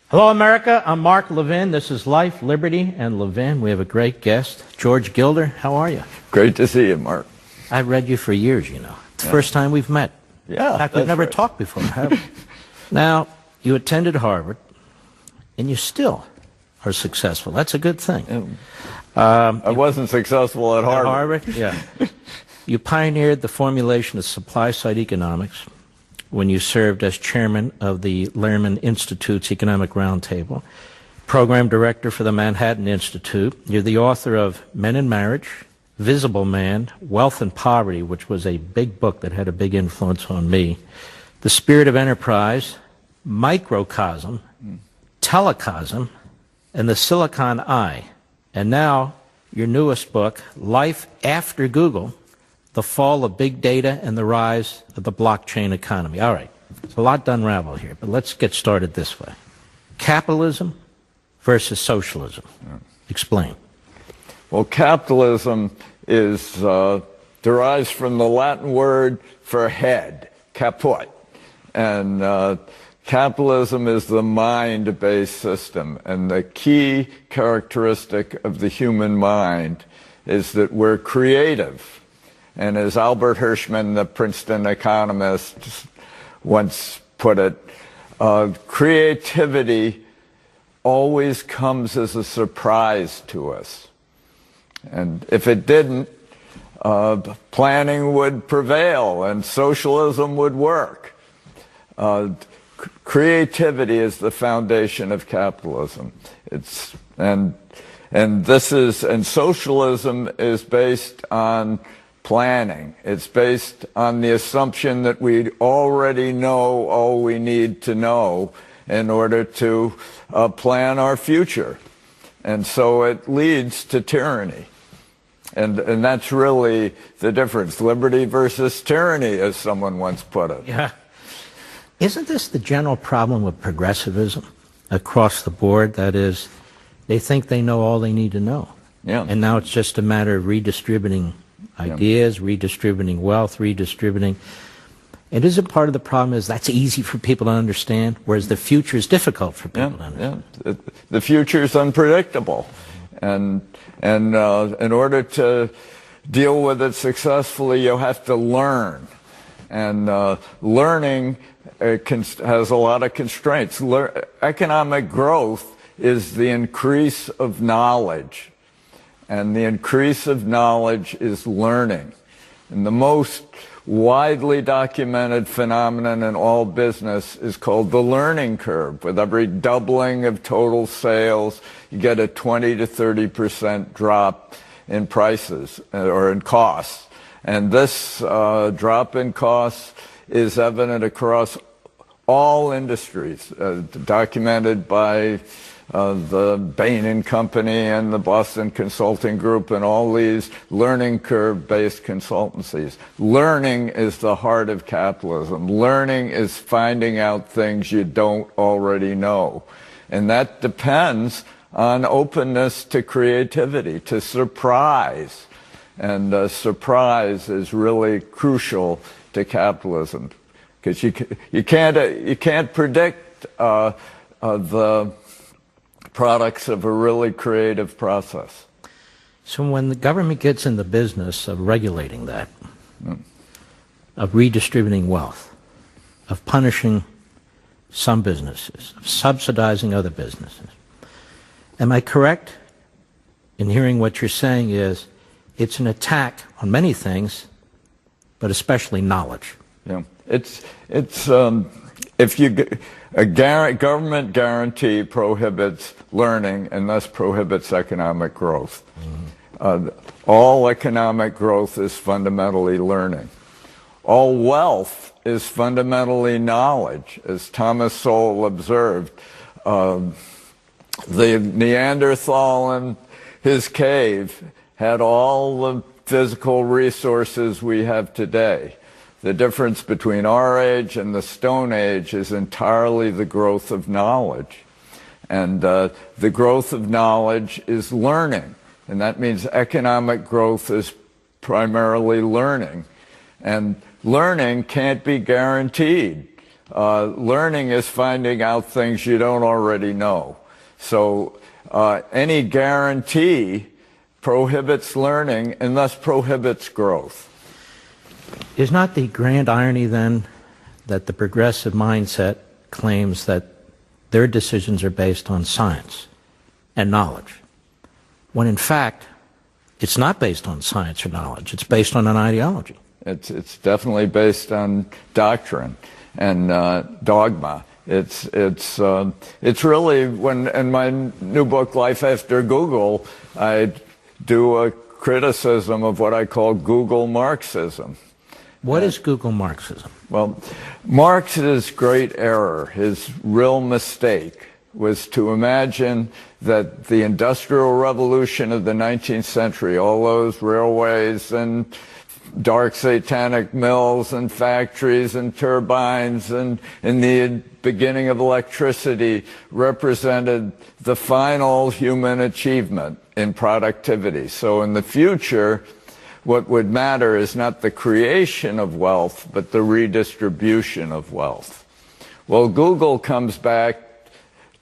Hello, America. I'm Mark Levin. This is Life, Liberty, and Levin. We have a great guest, George Gilder. How are you? Great to see you, Mark. I've read you for years, you know. It's the first time we've met. Yeah. In fact, we've never talked before, have we? Now, you attended Harvard, and you still are successful. That's a good thing. I wasn't successful at Harvard. At Harvard, yeah. You pioneered the formulation of supply-side economics when you served as chairman of the Lehrman Institute's Economic Roundtable, program director for the Manhattan Institute. You're the author of Men and Marriage, Visible Man, Wealth and Poverty, which was a big book that had a big influence on me, The Spirit of Enterprise, Microcosm, Telecosm, and the Silicon Eye. And now, your newest book, Life After Google, The Fall of Big Data and the Rise of the Blockchain Economy. All right, there's a lot to unravel here, but let's get started this way. Capitalism versus socialism. Explain. Well, capitalism is derives from the Latin word for head, caput. And capitalism is the mind-based system. And the key characteristic of the human mind is that we're creative. And as Albert Hirschman, the Princeton economist, once put it, creativity always comes as a surprise to us. And if it didn't, planning would prevail and socialism would work. Creativity is the foundation of capitalism. And socialism is based on planning. It's based on the assumption that we already know all we need to know in order to plan our future. And so it leads to tyranny. And that's really the difference. Liberty versus tyranny, as someone once put it. Yeah. Isn't this the general problem with progressivism across the board? That is, they think they know all they need to know. Yeah. And now it's just a matter of redistributing ideas, redistributing wealth, redistributing. And isn't part of the problem is that's easy for people to understand, whereas the future is difficult for people to understand? Yeah. The future is unpredictable. And in order to deal with it successfully, you have to learn. And learning has a lot of constraints. Economic growth is the increase of knowledge. And the increase of knowledge is learning. And the most widely documented phenomenon in all business is called the learning curve. With every doubling of total sales, you get a 20 to 30% drop in prices or in costs. And this drop in costs is evident across all industries, documented by the Bain and Company and the Boston Consulting Group and all these learning curve-based consultancies. Learning is the heart of capitalism. Learning is finding out things you don't already know. And that depends on openness to creativity, to surprise. And surprise is really crucial to capitalism, because you can't predict the products of a really creative process. So when the government gets in the business of regulating that, of redistributing wealth, of punishing some businesses, of subsidizing other businesses, am I correct in hearing what you're saying is it's an attack on many things, but especially knowledge? Yeah, if a government guarantee prohibits learning and thus prohibits economic growth. All economic growth is fundamentally learning. All wealth is fundamentally knowledge. As Thomas Sowell observed, the Neanderthal in his cave had all the physical resources we have today. The difference between our age and the Stone Age is entirely the growth of knowledge. And the growth of knowledge is learning. And that means economic growth is primarily learning. And learning can't be guaranteed. Learning is finding out things you don't already know. So any guarantee prohibits learning and thus prohibits growth. Is not the grand irony then that the progressive mindset claims that their decisions are based on science and knowledge, when in fact it's not based on science or knowledge, it's based on an ideology? It's definitely based on doctrine and dogma. It's really, when in my new book, Life After Google, I do a criticism of what I call Google Marxism. What is Google Marxism? Well, Marx's great error, his real mistake, was to imagine that the Industrial Revolution of the 19th century, all those railways and dark satanic mills and factories and turbines and in the beginning of electricity, represented the final human achievement in productivity. So in the future, what would matter is not the creation of wealth, but the redistribution of wealth. Well, Google comes back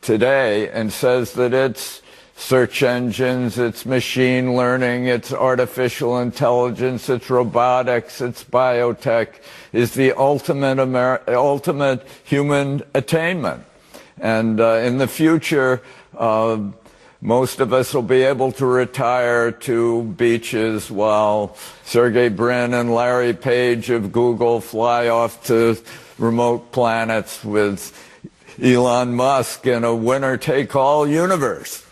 today and says that it's search engines, it's machine learning, it's artificial intelligence, it's robotics, it's biotech, is the ultimate human attainment. And in the future, most of us will be able to retire to beaches while Sergey Brin and Larry Page of Google fly off to remote planets with Elon Musk in a winner-take-all universe.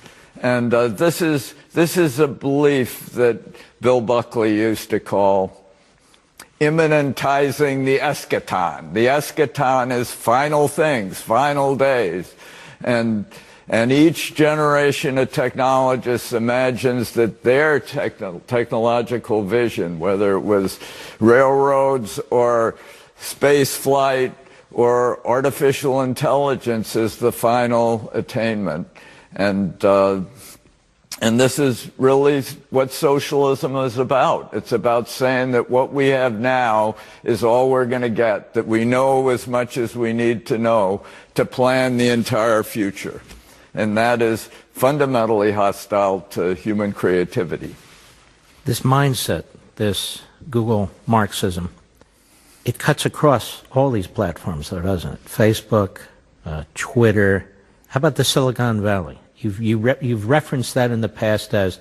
And this is a belief that Bill Buckley used to call immanentizing the eschaton. The eschaton is final things, final days. And each generation of technologists imagines that their technological vision, whether it was railroads or space flight or artificial intelligence, is the final attainment. And this is really what socialism is about. It's about saying that what we have now is all we're going to get, that we know as much as we need to know to plan the entire future. And that is fundamentally hostile to human creativity. This mindset, this Google Marxism, it cuts across all these platforms, though, doesn't it? Facebook, Twitter. How about the Silicon Valley? You've referenced that in the past as,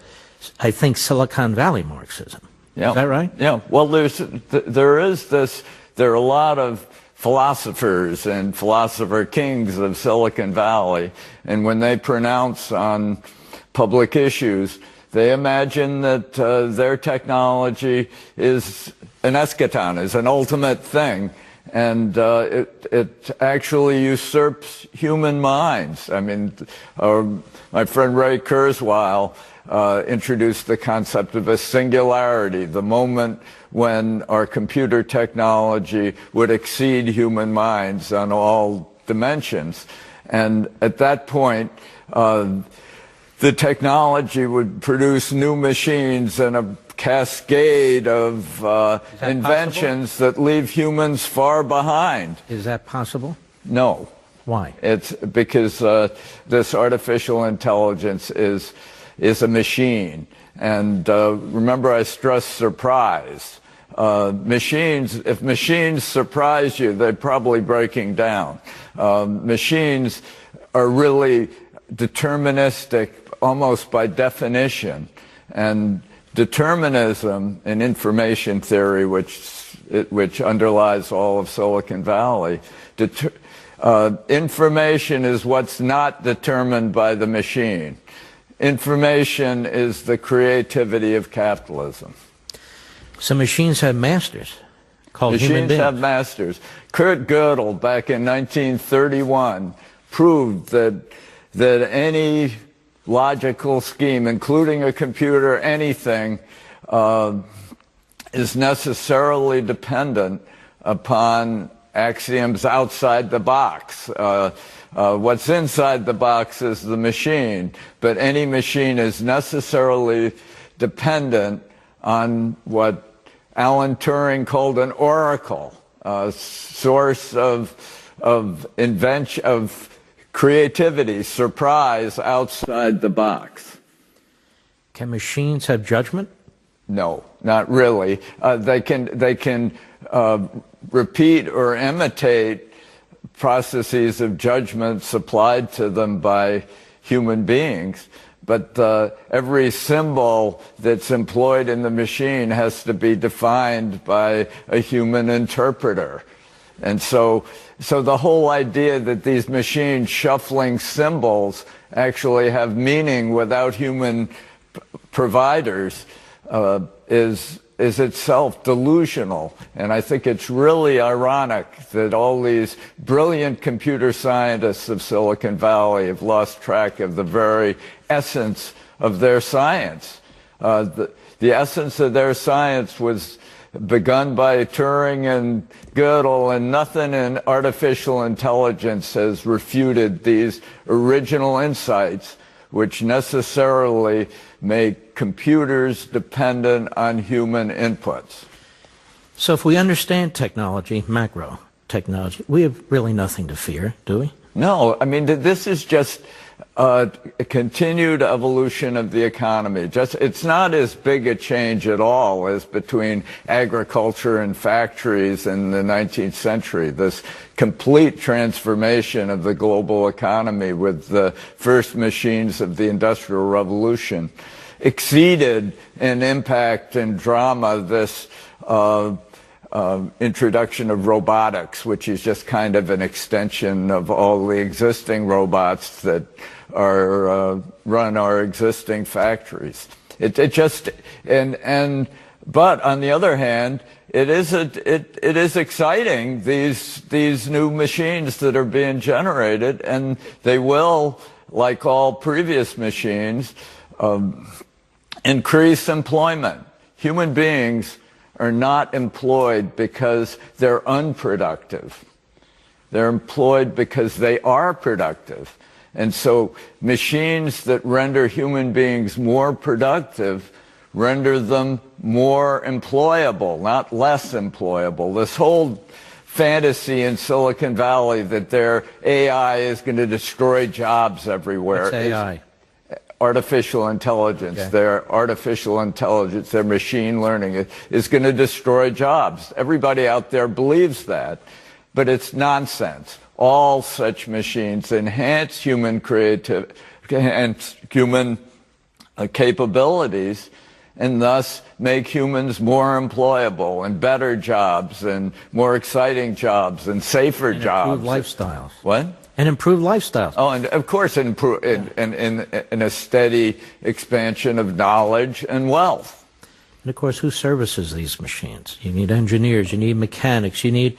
I think, Silicon Valley Marxism. Yeah. Is that right? Yeah. Well, there are a lot of philosophers and philosopher kings of Silicon Valley, and when they pronounce on public issues, they imagine that their technology is an eschaton, is an ultimate thing, and it actually usurps human minds. I mean, my friend Ray Kurzweil introduced the concept of a singularity, the moment when our computer technology would exceed human minds on all dimensions. And at that point, the technology would produce new machines and a cascade of inventions that leave humans far behind. Is that possible? No. Why? It's because this artificial intelligence is a machine. And remember, I stress surprise. If machines surprise you, they're probably breaking down. Machines are really deterministic almost by definition. And determinism in information theory, which underlies all of Silicon Valley, information is what's not determined by the machine. Information is the creativity of capitalism. So machines have masters called human beings. Machines have masters. Kurt Gödel, back in 1931, proved that any logical scheme, including a computer, anything, is necessarily dependent upon axioms outside the box. What's inside the box is the machine, but any machine is necessarily dependent on what Alan Turing called an oracle, a source of invention, of creativity, surprise outside the box. Can machines have judgment? No, not really. They can repeat or imitate processes of judgment supplied to them by human beings, but every symbol that's employed in the machine has to be defined by a human interpreter. And so the whole idea that these machines shuffling symbols actually have meaning without human providers is itself delusional. And I think it's really ironic that all these brilliant computer scientists of Silicon Valley have lost track of the very essence of their science. The essence of their science was begun by Turing and Gödel, and nothing in artificial intelligence has refuted these original insights, which necessarily make computers dependent on human inputs. So if we understand technology, macro technology, we have really nothing to fear, do we? No, I mean, this is just a continued evolution of the economy. It's not as big a change at all as between agriculture and factories in the 19th century. This complete transformation of the global economy with the first machines of the Industrial Revolution exceeded in impact and drama this introduction of robotics, which is just kind of an extension of all the existing robots that are run our existing factories. But on the other hand, it is exciting, these new machines that are being generated, and they will, like all previous machines, increase employment. Human beings are not employed because they're unproductive. They're employed because they are productive. And so machines that render human beings more productive render them more employable, not less employable. This whole fantasy in Silicon Valley that their AI is going to destroy jobs everywhere. What's AI? Artificial intelligence. Okay. Their artificial intelligence, their machine learning is going to destroy jobs. Everybody out there believes that, but it's nonsense. All such machines enhance human creativity, enhance human capabilities, and thus make humans more employable and better jobs and more exciting jobs and safer jobs. Improved lifestyles. What? And improved lifestyles. Oh, and of course, in a steady expansion of knowledge and wealth. And of course, who services these machines? You need engineers, you need mechanics, you need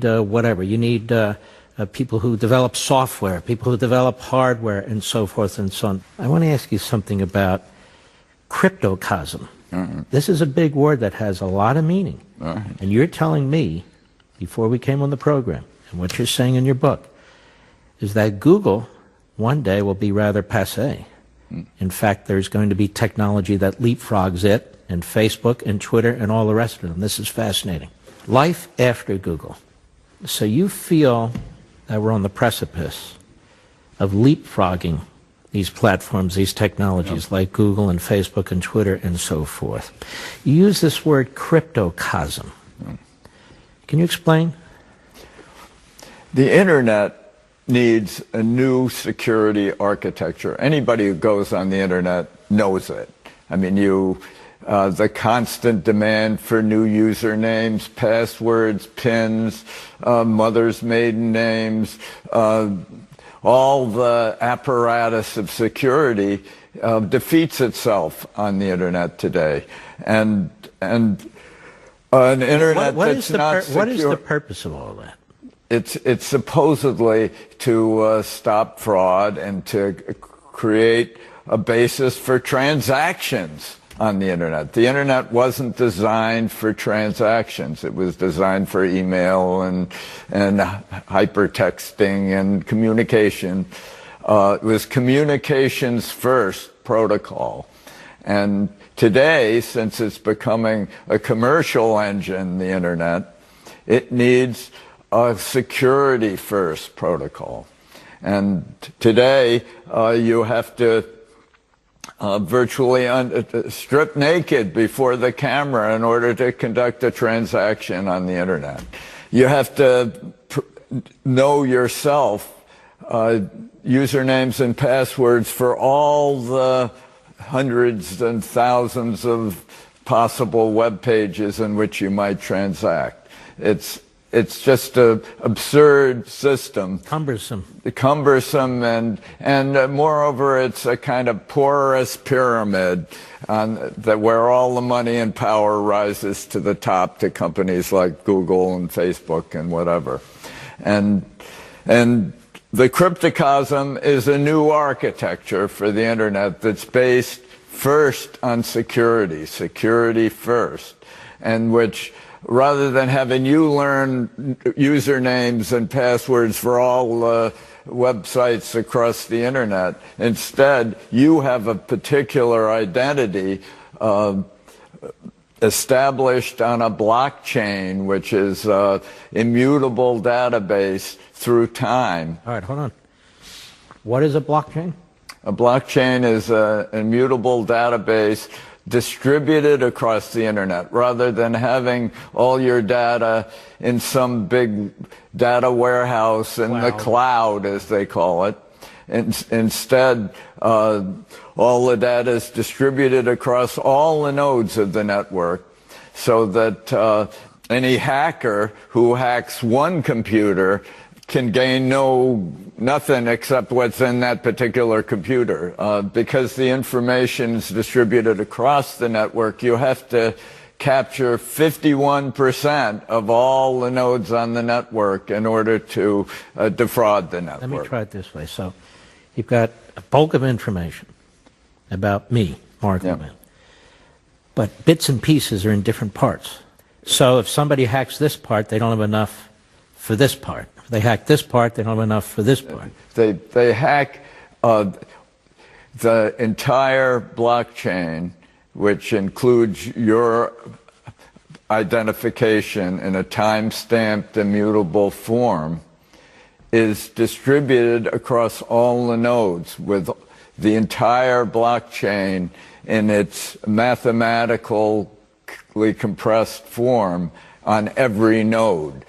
whatever. You need people who develop software, people who develop hardware, and so forth and so on. I want to ask you something about cryptocosm. Mm-hmm. This is a big word that has a lot of meaning. Mm-hmm. And you're telling me, before we came on the program, and what you're saying in your book, is that Google one day will be rather passé. In fact, there's going to be technology that leapfrogs it, and Facebook and Twitter and all the rest of them. This is fascinating. Life after Google. So you feel that we're on the precipice of leapfrogging these platforms, these technologies like Google and Facebook and Twitter and so forth. You use this word cryptocosm. Can you explain? The internet needs a new security architecture. Anybody who goes on the internet knows it. I mean, the constant demand for new usernames, passwords, PINs, mother's maiden names, all the apparatus of security defeats itself on the internet today. And an internet that's not secure. What is the purpose of all that? It's supposedly to stop fraud and to create a basis for transactions on the internet. The internet wasn't designed for transactions. It was designed for email and hypertexting and communication. It was communications first protocol. And today, since it's becoming a commercial engine, the internet, it needs a security-first protocol. And today, you have to virtually strip naked before the camera in order to conduct a transaction on the internet. You have to know yourself, usernames and passwords for all the hundreds and thousands of possible web pages in which you might transact. It's just an absurd system. Cumbersome. Cumbersome, and moreover, it's a kind of porous pyramid where all the money and power rises to the top to companies like Google and Facebook and whatever. And the cryptocosm is a new architecture for the internet that's based first on security first, and which, rather than having you learn usernames and passwords for all websites across the internet, instead you have a particular identity established on a blockchain, which is an immutable database through time. All right, hold on. What is a blockchain? A blockchain is an immutable database distributed across the internet, rather than having all your data in some big data warehouse in the cloud, as they call it. Instead, all the data is distributed across all the nodes of the network, so that any hacker who hacks one computer can gain nothing except what's in that particular computer. Because the information is distributed across the network, you have to capture 51% of all the nodes on the network in order to defraud the network. Let me try it this way. So you've got a bulk of information about me, Mark Levin, but bits and pieces are in different parts. So if somebody hacks this part, they don't have enough for this part. If they hack this part, they don't have enough for this part. They hack the entire blockchain, which includes your identification in a time-stamped, immutable form, is distributed across all the nodes, with the entire blockchain in its mathematically compressed form on every node.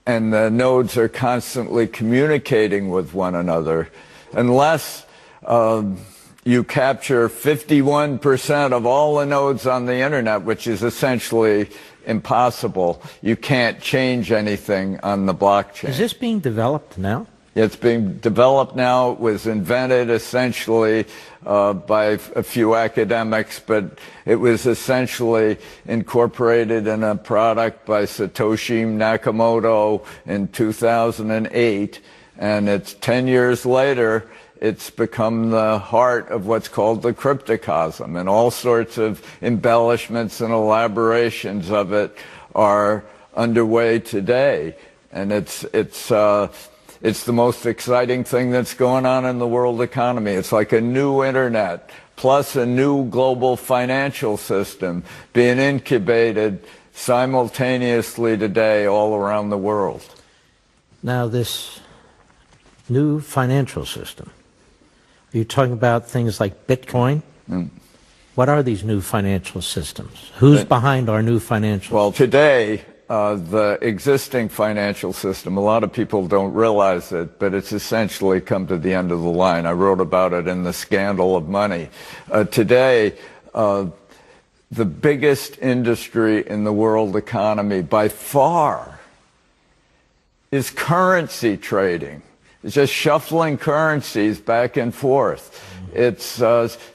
And the nodes are constantly communicating with one another. Unless you capture 51% of all the nodes on the internet, which is essentially impossible, you can't change anything on the blockchain. Is this being developed now? It's being developed now. It was invented essentially by a few academics, but it was essentially incorporated in a product by Satoshi Nakamoto in 2008. And it's 10 years later, it's become the heart of what's called the cryptocosm. And all sorts of embellishments and elaborations of it are underway today. And it's the most exciting thing that's going on in the world economy. It's like a new internet, plus a new global financial system being incubated simultaneously today all around the world. Now, this new financial system, are you talking about things like Bitcoin? What are these new financial systems? Who's behind our new financial Well, today, the existing financial system, a lot of people don't realize it, but it's essentially come to the end of the line. I wrote about it in The Scandal of Money. Today, the biggest industry in the world economy by far is currency trading. It's just shuffling currencies back and forth. It's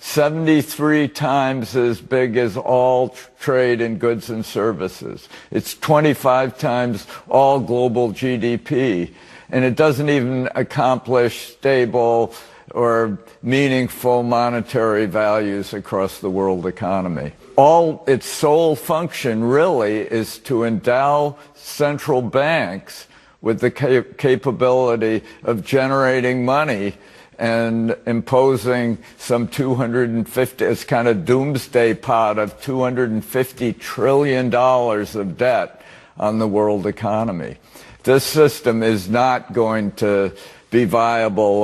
73 times as big as all trade in goods and services. It's 25 times all global GDP. And it doesn't even accomplish stable or meaningful monetary values across the world economy. All its sole function really is to endow central banks with the capability of generating money and imposing some 250, it's kind of doomsday pot of $250 trillion of debt on the world economy. This system is not going to be viable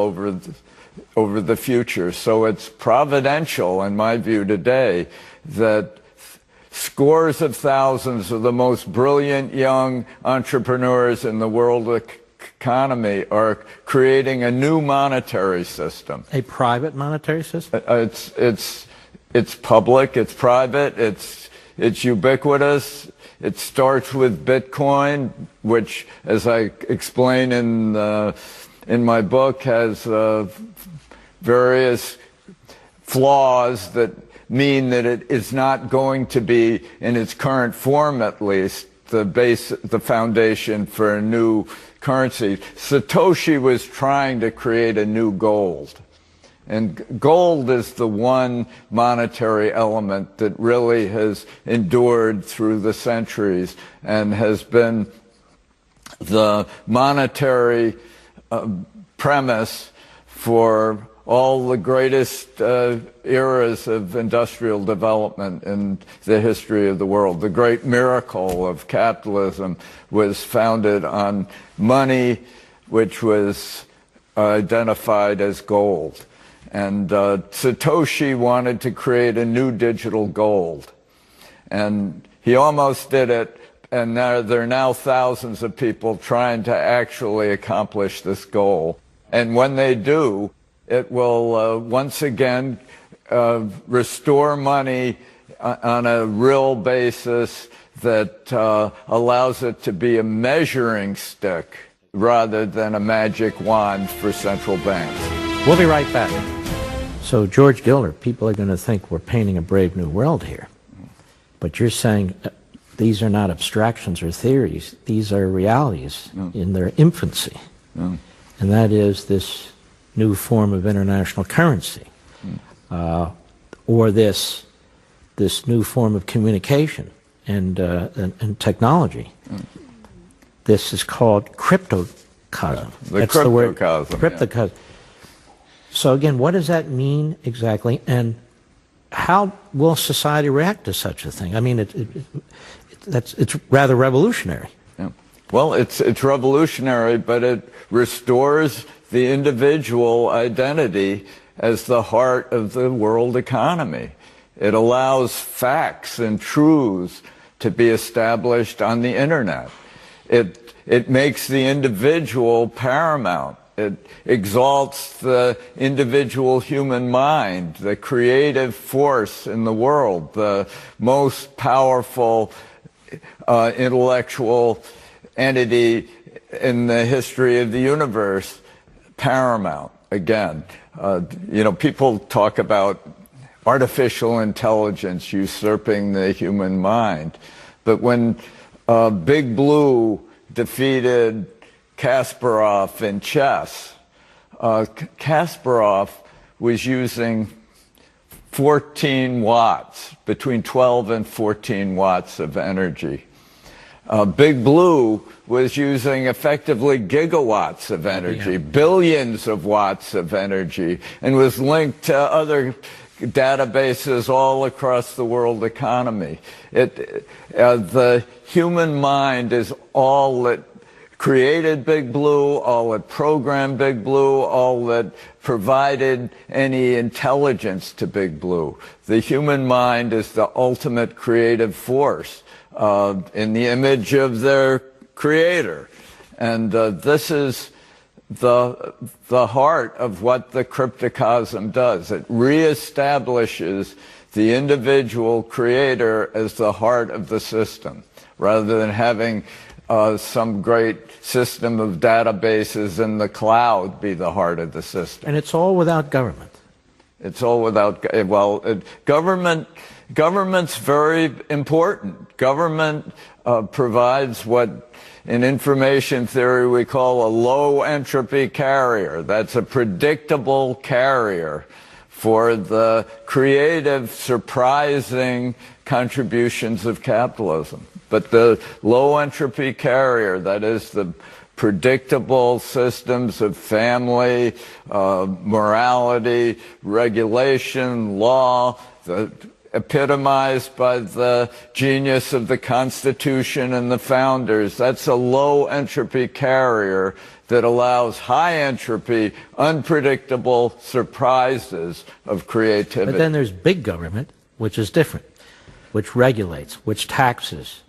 over the future. So it's providential, in my view today, that scores of thousands of the most brilliant young entrepreneurs in the world economy are creating a new monetary system. A private monetary system? It's public, it's private, it's ubiquitous. It starts with Bitcoin, which, as I explain in my book, has various flaws that mean that it is not going to be, in its current form at least, the foundation for a new currency. Satoshi was trying to create a new gold. And gold is the one monetary element that really has endured through the centuries and has been the monetary premise for all the greatest eras of industrial development in the history of the world. The great miracle of capitalism was founded on money, which was identified as gold. And Satoshi wanted to create a new digital gold. And he almost did it, and there are now thousands of people trying to actually accomplish this goal. And when they do, it will once again restore money on a real basis that allows it to be a measuring stick rather than a magic wand for central banks. We'll be right back. So, George Gilder, people are going to think we're painting a brave new world here. But you're saying these are not abstractions or theories. These are realities in their infancy. And that is this new form of international currency, or this new form of communication and technology. This is called cryptocosm. That's the word. Cryptocosm. So again, what does that mean exactly, and how will society react to such a thing? I mean, it's rather revolutionary. Yeah. Well, it's revolutionary, but it restores the individual identity as the heart of the world economy. It allows facts and truths to be established on the internet. It makes the individual paramount. It exalts the individual human mind, the creative force in the world, the most powerful intellectual entity in the history of the universe, paramount. Again, people talk about artificial intelligence usurping the human mind, but when Big Blue defeated Kasparov in chess, Kasparov was using 14 watts, between 12 and 14 watts of energy. Big Blue was using effectively gigawatts of energy, billions of watts of energy, and was linked to other databases all across the world economy. The human mind is all that created Big Blue, all that programmed Big Blue, all that provided any intelligence to Big Blue. The human mind is the ultimate creative force in the image of their creator. And this is the heart of what the cryptocosm does. It reestablishes the individual creator as the heart of the system, rather than having some great system of databases in the cloud be the heart of the system. And it's all without government. It's all without, government's very important. Government provides what in information theory we call a low entropy carrier. That's a predictable carrier for the creative, surprising contributions of capitalism. But the low entropy carrier, that is the predictable systems of family, morality, regulation, law, epitomized by the genius of the Constitution and the founders. That's a low entropy carrier that allows high entropy, unpredictable surprises of creativity. But then there's big government, which is different, which regulates, which taxes.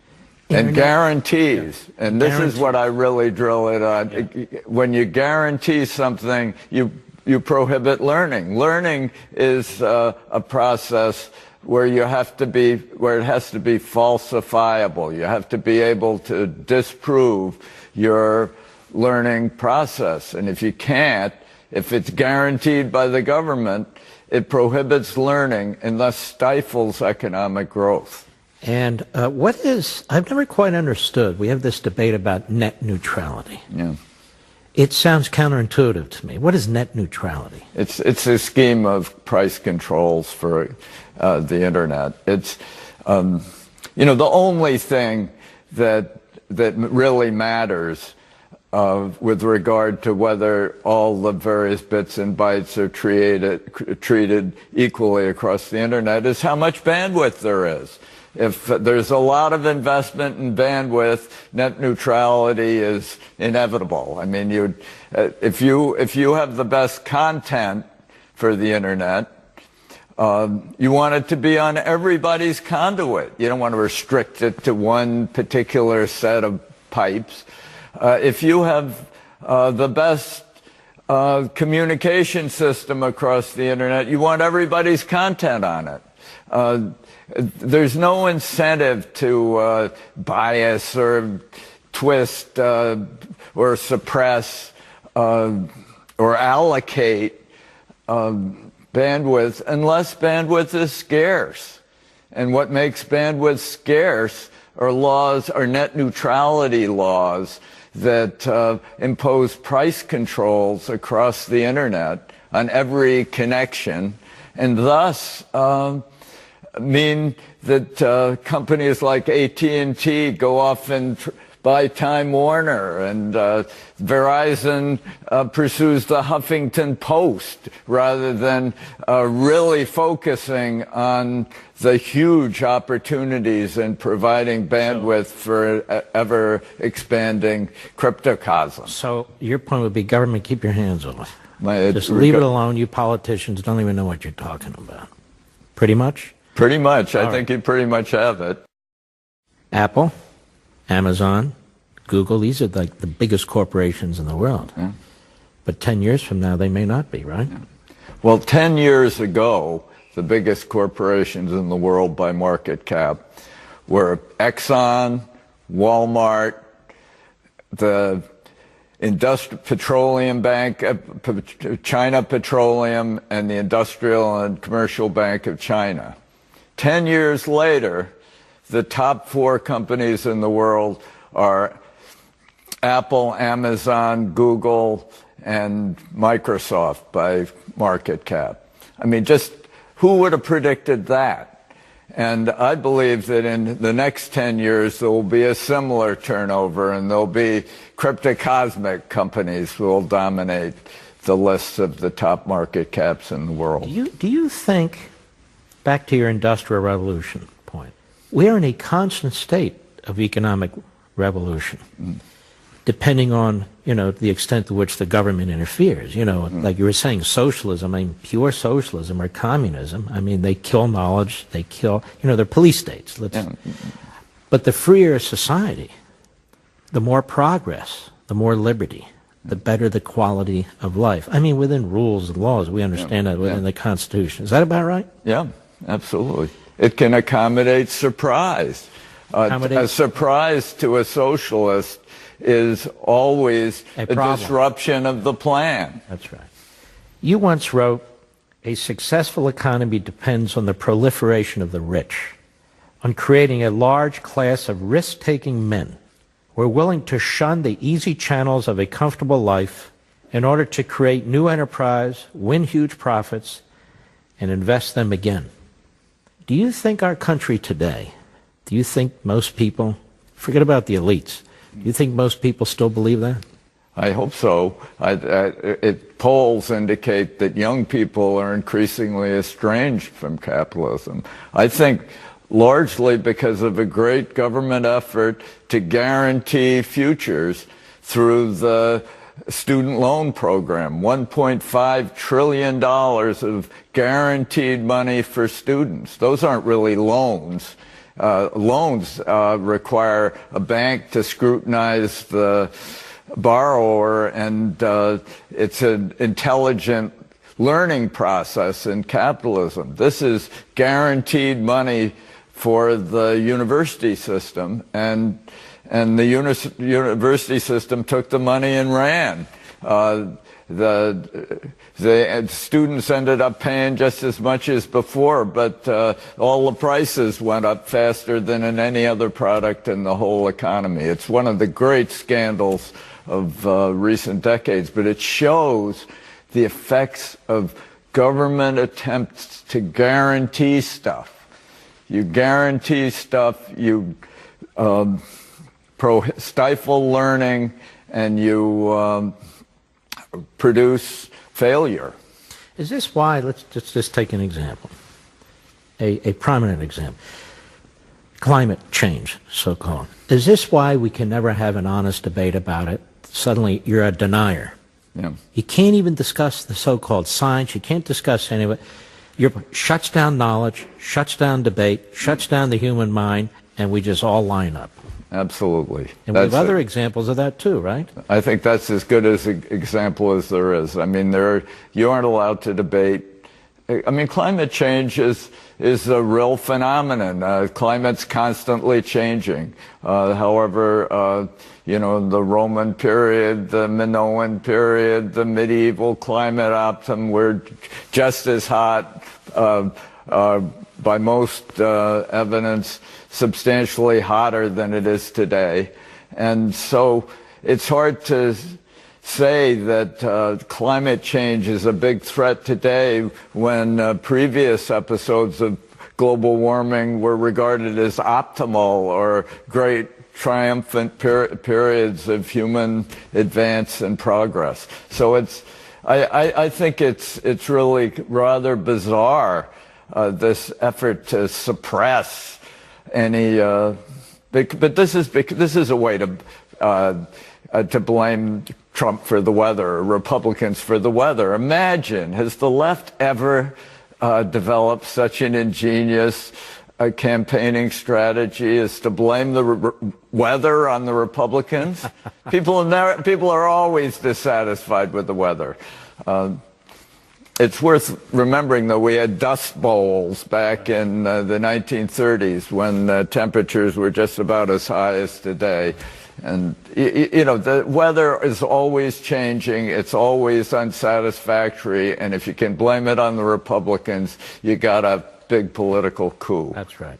And guarantees. Yeah. And this is what I really drill it on. Yeah. When you guarantee something, you prohibit learning. Learning is a process where it has to be falsifiable. You have to be able to disprove your learning process. And if you can't, if it's guaranteed by the government, it prohibits learning and thus stifles economic growth. And I've never quite understood, we have this debate about net neutrality. Yeah. It sounds counterintuitive to me. What is net neutrality? It's a scheme of price controls for the internet. It's the only thing that really matters with regard to whether all the various bits and bytes are treated equally across the internet is how much bandwidth there is. If there's a lot of investment in bandwidth, net neutrality is inevitable. I mean, if you have the best content for the internet, you want it to be on everybody's conduit. You don't want to restrict it to one particular set of pipes. If you have the best communication system across the internet, you want everybody's content on it. There's no incentive to bias or twist or suppress or allocate bandwidth unless bandwidth is scarce. And what makes bandwidth scarce are net neutrality laws that impose price controls across the internet on every connection, and thus mean that companies like AT&T go off and buy Time Warner, and Verizon pursues the Huffington Post rather than really focusing on the huge opportunities in providing bandwidth for ever expanding cryptocosm. So your point would be, government, keep your hands off. Just leave it alone. You politicians don't even know what you're talking about. Pretty much? Pretty much. I think you pretty much have it. Apple, Amazon, Google, these are like the biggest corporations in the world. Yeah. But 10 years from now, they may not be, right? Yeah. Well, 10 years ago, the biggest corporations in the world by market cap were Exxon, Walmart, the Petroleum Bank, China Petroleum, and the Industrial and Commercial Bank of China. 10 years later, the top 4 companies in the world are Apple, Amazon, Google, and Microsoft by market cap. I mean, just who would have predicted that? And I believe that in the next 10 years, there will be a similar turnover, and there'll be cryptocosmic companies who will dominate the lists of the top market caps in the world. Do you think, back to your Industrial Revolution point, we are in a constant state of economic revolution, depending on, the extent to which the government interferes. Like you were saying, socialism, I mean, pure socialism or communism, I mean, they kill knowledge, they kill, they're police states. But the freer society, the more progress, the more liberty, the better the quality of life. I mean, within rules and laws, we understand that within the Constitution. Is that about right? Yeah, absolutely. It can accommodate surprise. A surprise to a socialist is always a disruption of the plan. That's right. You once wrote, a successful economy depends on the proliferation of the rich, on creating a large class of risk-taking men who are willing to shun the easy channels of a comfortable life in order to create new enterprise, win huge profits, and invest them again. Do you think our country today, do you think most people, forget about the elites, do you think most people still believe that? I hope so. Polls indicate that young people are increasingly estranged from capitalism. I think largely because of a great government effort to guarantee futures through the student loan program, $1.5 trillion of guaranteed money for students. Those aren't really loans. Loans require a bank to scrutinize the borrower, and it's an intelligent learning process in capitalism. This is guaranteed money for the university system, and the university system took the money and ran. The students ended up paying just as much as before, but all the prices went up faster than in any other product in the whole economy. It's one of the great scandals of recent decades, but it shows the effects of government attempts to guarantee stuff. You guarantee stuff, you stifle learning, and you produce failure. Is this why, let's just take an example, a prominent example, climate change, so-called. Is this why we can never have an honest debate about it? Suddenly you're a denier. Yeah. You can't even discuss the so-called science. You can't discuss any of it. Shuts down knowledge, shuts down debate, shuts down the human mind, and we just all line up. Absolutely. And we have other examples of that too, right? I think that's as good as an example as there is. I mean, you aren't allowed to debate. I mean, climate change is a real phenomenon. Climate's constantly changing. However, you know, the Roman period, the Minoan period, the medieval climate optimum, we're just as hot, by most evidence, substantially hotter than it is today. And so it's hard to say that climate change is a big threat today when previous episodes of global warming were regarded as optimal or great triumphant periods of human advance and progress. So I think it's really rather bizarre, this effort to suppress any, but this is a way to blame Trump for the weather, or Republicans for the weather. Imagine, has the left ever developed such an ingenious campaigning strategy as to blame the weather on the Republicans? People are always dissatisfied with the weather. It's worth remembering, though, we had dust bowls back in the 1930s when temperatures were just about as high as today. And, you know, the weather is always changing. It's always unsatisfactory. And if you can blame it on the Republicans, you got a big political coup. That's right.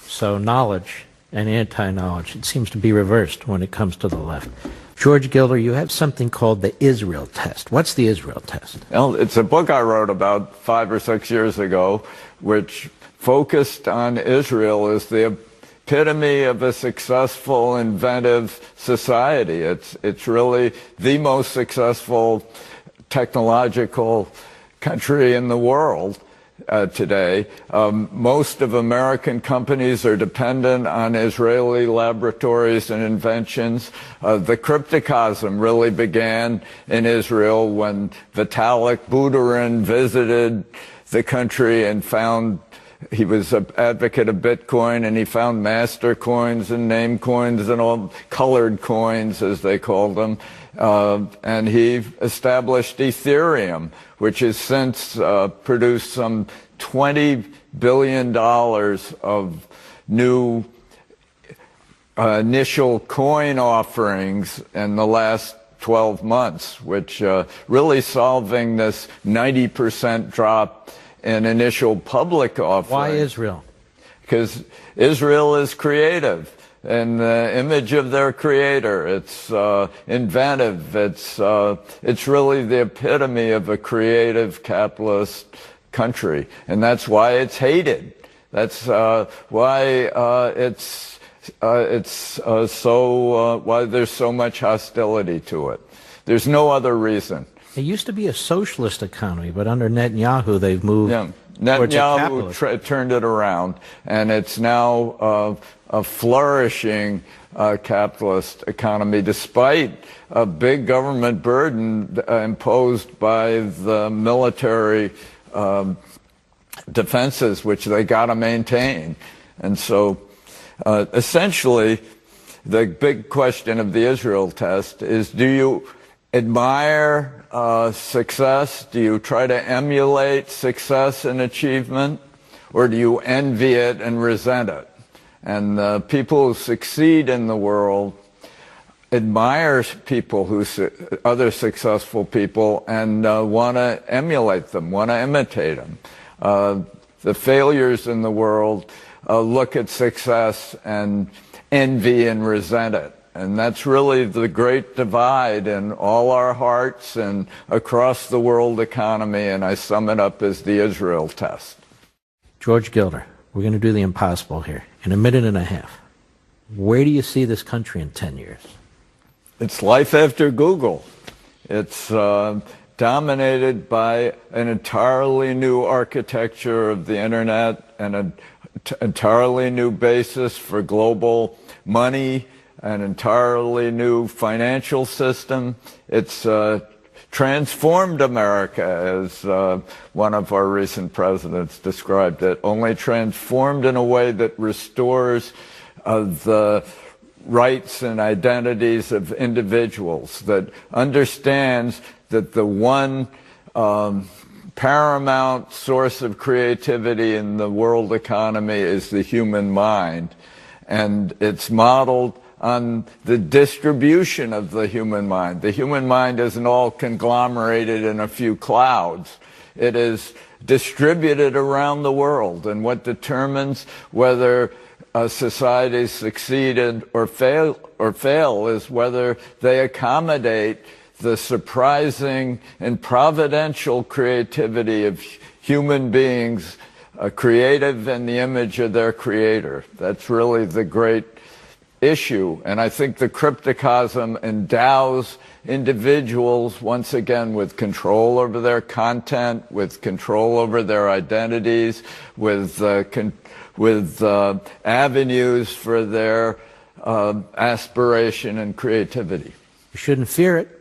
So knowledge and anti-knowledge, it seems to be reversed when it comes to the left. George Gilder, you have something called the Israel test. What's the Israel test? Well, it's a book I wrote about 5 or 6 years ago, which focused on Israel as the epitome of a successful, inventive society. It's really the most successful technological country in the world today. Most of American companies are dependent on Israeli laboratories and inventions. The cryptocosm really began in Israel when Vitalik Buterin visited the country and found, he was an advocate of Bitcoin, and he found master coins and name coins and all colored coins, as they called them. And he established Ethereum, which has since produced some $20 billion of new initial coin offerings in the last 12 months, which really solving this 90% drop in initial public offerings. Why Israel? Because Israel is creative in the image of their creator. It's inventive. It's really the epitome of a creative capitalist country, and that's why it's hated. That's why why there's so much hostility to it. There's no other reason. It used to be a socialist economy, but under Netanyahu, they've moved towards a Netanyahu capitalist. turned it around, and it's now a flourishing capitalist economy, despite a big government burden imposed by the military defenses, which they got to maintain. And so, essentially, the big question of the Israel test is, do you admire success? Do you try to emulate success and achievement? Or do you envy it and resent it? And people who succeed in the world admire people other successful people, and want to emulate them, want to imitate them. The failures in the world look at success and envy and resent it. And that's really the great divide in all our hearts and across the world economy, and I sum it up as the Israel test. George Gilder, we're going to do the impossible here in a minute and a half. Where do you see this country in 10 years? It's life after Google. It's dominated by an entirely new architecture of the internet and an entirely new basis for global money, an entirely new financial system. It's transformed America, as one of our recent presidents described it, only transformed in a way that restores the rights and identities of individuals, that understands that the one paramount source of creativity in the world economy is the human mind, and it's modeled on the distribution of the human mind. The human mind isn't all conglomerated in a few clouds. It is distributed around the world, and what determines whether societies succeed or fail is whether they accommodate the surprising and providential creativity of human beings, creative in the image of their creator. That's really the great issue, and I think the cryptocosm endows individuals once again with control over their content, with control over their identities, with avenues for their aspiration and creativity. We shouldn't fear it.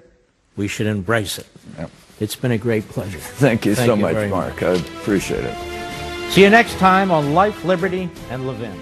We should embrace it. Yep. It's been a great pleasure. Thank you so much, Mark. I appreciate it. See you next time on Life, Liberty, and Levin.